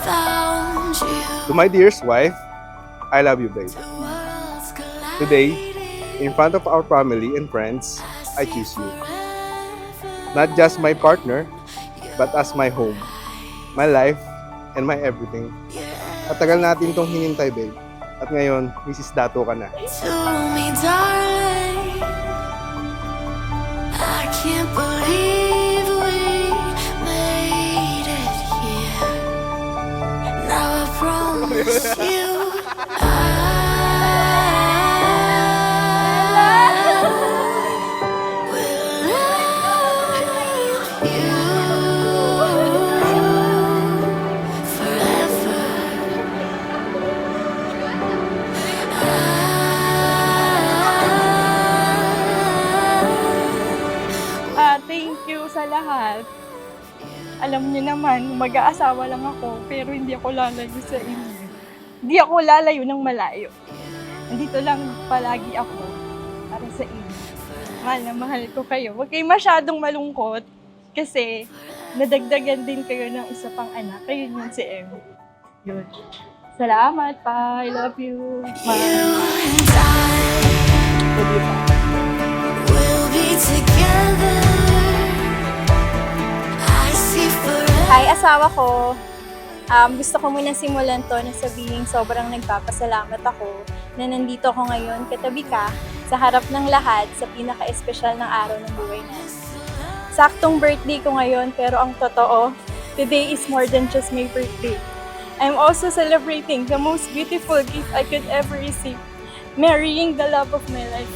To my dearest wife, I love you, babe. Today, in front of our family and friends, I choose you. Not just my partner, but as my home, my life, and my everything. At tagal natin itong hinintay, babe. At ngayon, Mrs. Dato ka na. To me, darling, I can't believe we made it here. Now I promise you, I will love you forever. Thank you sa lahat. Alam niyo naman, mag-aasawa lang ako, pero hindi ako lalayo sa inyo. Hindi ako lalayo ng malayo. Nandito lang palagi ako para sa inyo. Mahal na mahal ko kayo. Huwag kayo masyadong malungkot kasi nadagdagan din kayo ng isa pang anak. Kayo yun si Em. Yun. Salamat pa. I love you. You and I will be together. I see forever. Hi, asawa ko. Gusto ko muna simulan to na sabihin sobrang nagpapasalamat ako na nandito ako ngayon katabi ka sa harap ng lahat sa pinaka-espesyal ng araw ng buhay natin. Saktong birthday ko ngayon pero ang totoo, today is more than just my birthday. I'm also celebrating the most beautiful gift I could ever receive, marrying the love of my life.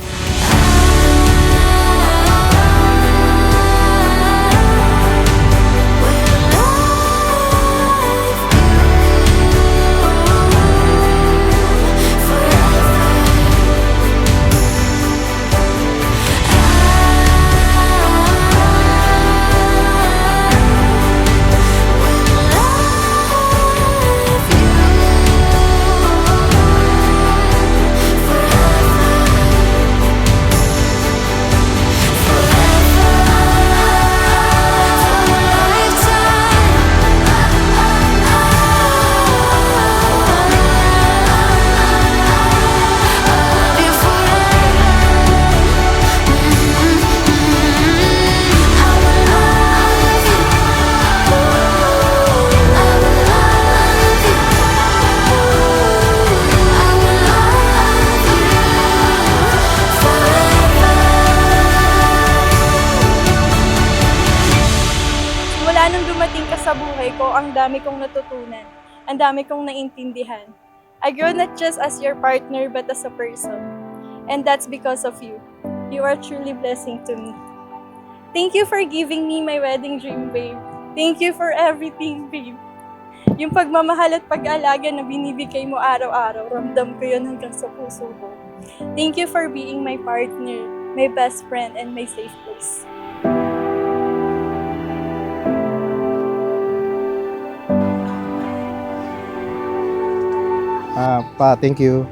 Nung dumating ka sa buhay ko, ang dami kong natutunan, ang dami kong naintindihan. I grow not just as your partner, but as a person. And that's because of you. You are truly blessing to me. Thank you for giving me my wedding dream, babe. Thank you for everything, babe. Yung pagmamahal at pag-aalaga na binibigay mo araw-araw, ramdam ko yun hanggang sa puso ko. Thank you for being my partner, my best friend, and my safe place. Thank you.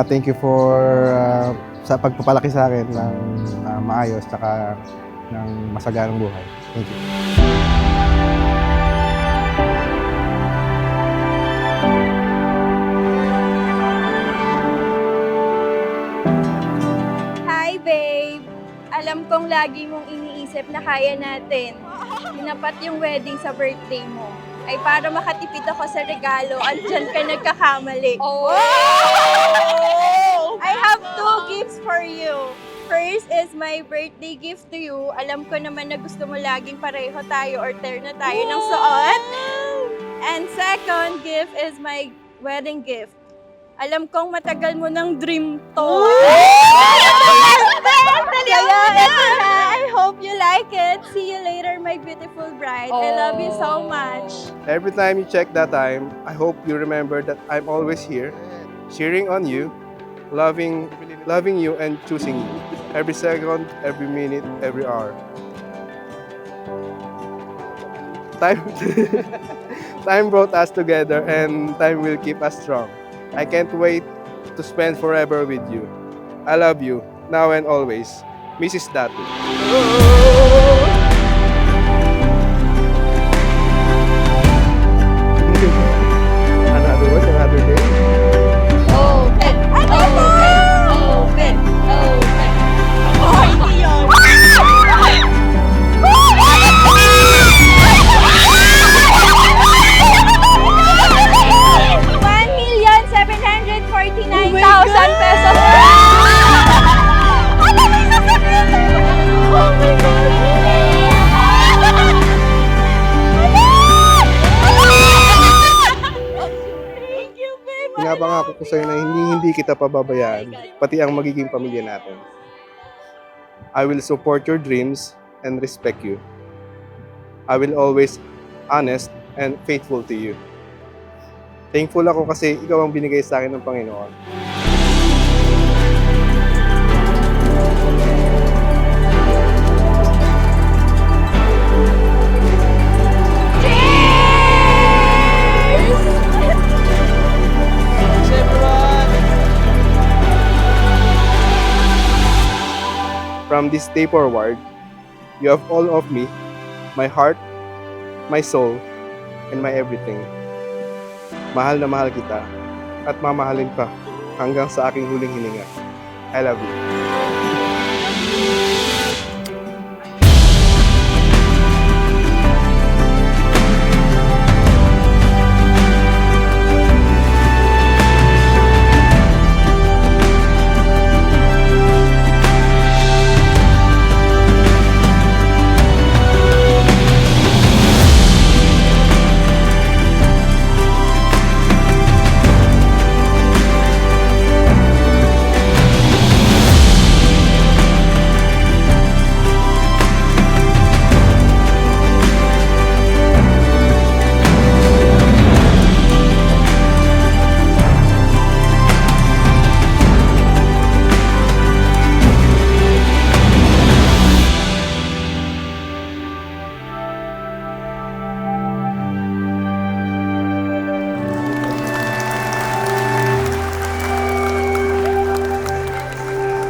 Thank you for sa pagpapalaki sa akin ng maayos tsaka ng masaganang buhay. Thank you. Hi, babe! Alam kong lagi mong iniisip na kaya natin. Tinapat yung wedding sa birthday mo. Ay para makatipid ako sa regalo, andyan ka nagkakamali. Oh! I have two gifts for you. First is my birthday gift to you. Alam ko naman na gusto mo laging pareho tayo or terno tayo ng suot. And second gift is my wedding gift. Alam kong matagal mo ng dream to. Kaya eto na. I hope you like it. See you later, my beautiful bride. I love you so much. Every time you check that time, I hope you remember that I'm always here, cheering on you, loving you and choosing you. Every second, every minute, every hour. Time brought us together and time will keep us strong. I can't wait to spend forever with you. I love you, now and always. Mrs. Datu. Pinapangako ko sa'yo na hindi kita pababayaan, pati ang magiging pamilya natin. I will support your dreams and respect you. I will always honest and faithful to you. Thankful ako kasi ikaw ang binigay sa akin ng Panginoon. From this day forward, you have all of me, my heart, my soul, and my everything. Mahal na mahal kita at mamahalin pa hanggang sa aking huling hininga. I love you.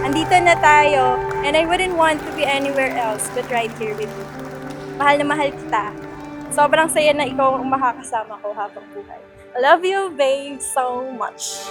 Andito na tayo, and I wouldn't want to be anywhere else but right here with you. Mahal na mahal kita. Sobrang saya na ikaw ang makakasama ko habang buhay. I love you, babe, so much.